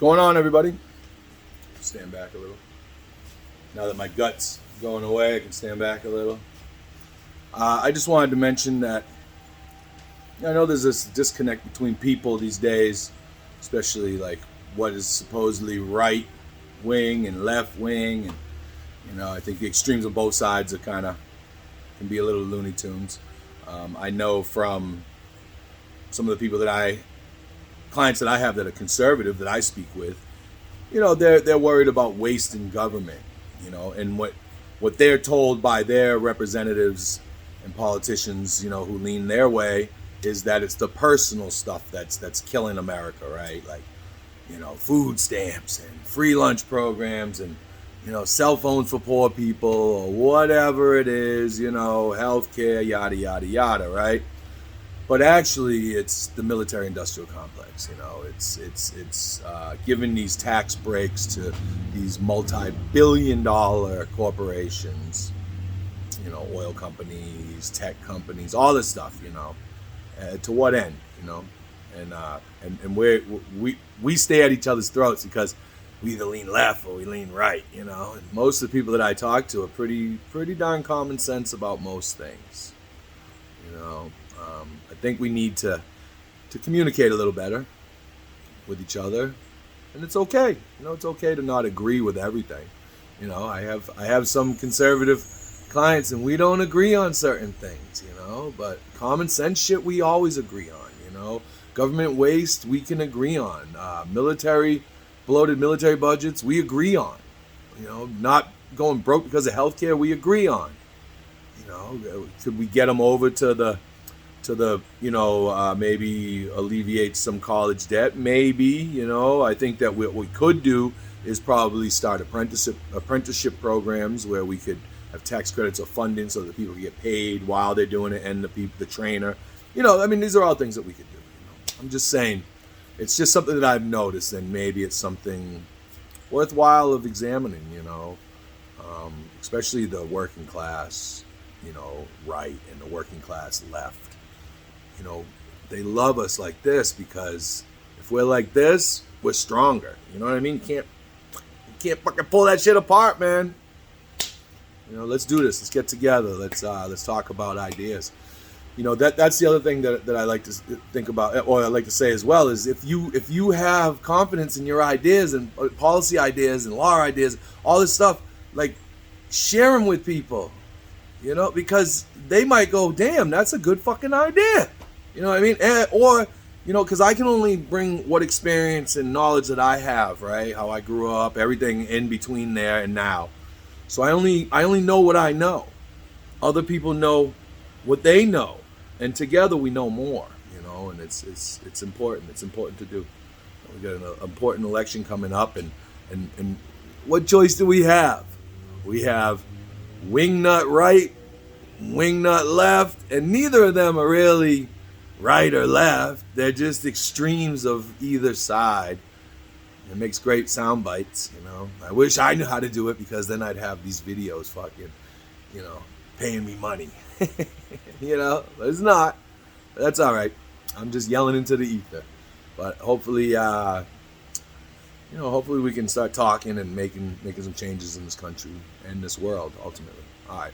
going on, everybody? Stand back a little. Now that my gut's going away, I can stand back a little. I just wanted to mention that I know there's this disconnect between people these days, especially like what is supposedly right wing and left wing, and I think the extremes on both sides are kind of can be a little Looney Tunes. I know from some of the people clients that I have that are conservative that I speak with, they're worried about waste in government, and what they're told by their representatives and politicians, who lean their way, is that it's the personal stuff that's killing America, right? Like, food stamps and free lunch programs and cell phones for poor people or whatever it is, healthcare, yada yada yada, right? But actually, it's the military-industrial complex. It's giving these tax breaks to these multi-billion-dollar corporations, oil companies, tech companies, all this stuff. To what end? And we stay at each other's throats because we either lean left or we lean right. And most of the people that I talk to are pretty darn common sense about most things. I think we need to communicate a little better with each other, and it's okay. It's okay to not agree with everything. I have some conservative clients, and we don't agree on certain things. But common sense shit we always agree on. Government waste we can agree on. Bloated military budgets we agree on. Not going broke because of healthcare we agree on. Could we get them over to the maybe alleviate some college debt? Maybe. I think that what we could do is probably start apprenticeship programs where we could have tax credits or funding so that people can get paid while they're doing it, and the trainer. These are all things that we could do. I'm just saying, it's just something that I've noticed, and maybe it's something worthwhile of examining. Especially the working class, right, and the working class left. They love us like this because if we're like this, we're stronger. You know what I mean? You can't fucking pull that shit apart, man. Let's do this. Let's get together. Let's talk about ideas. That's the other thing that I like to think about, or I like to say as well, is if you have confidence in your ideas and policy ideas and law ideas, all this stuff, like, share them with people, because they might go, damn, that's a good fucking idea. You know what I mean? Or, because I can only bring what experience and knowledge that I have, right? How I grew up, everything in between there and now. So I only know what I know. Other people know what they know, and together we know more. And it's important. It's important to do. We got an important election coming up, and what choice do we have? We have wingnut right, wingnut left, and neither of them are really right or left. They're just extremes of either side. It makes great sound bites. I wish I knew how to do it, because then I'd have these videos fucking, paying me money. But it's not. That's all right. I'm just yelling into the ether. But hopefully, hopefully we can start talking and making some changes in this country and this world ultimately. All right.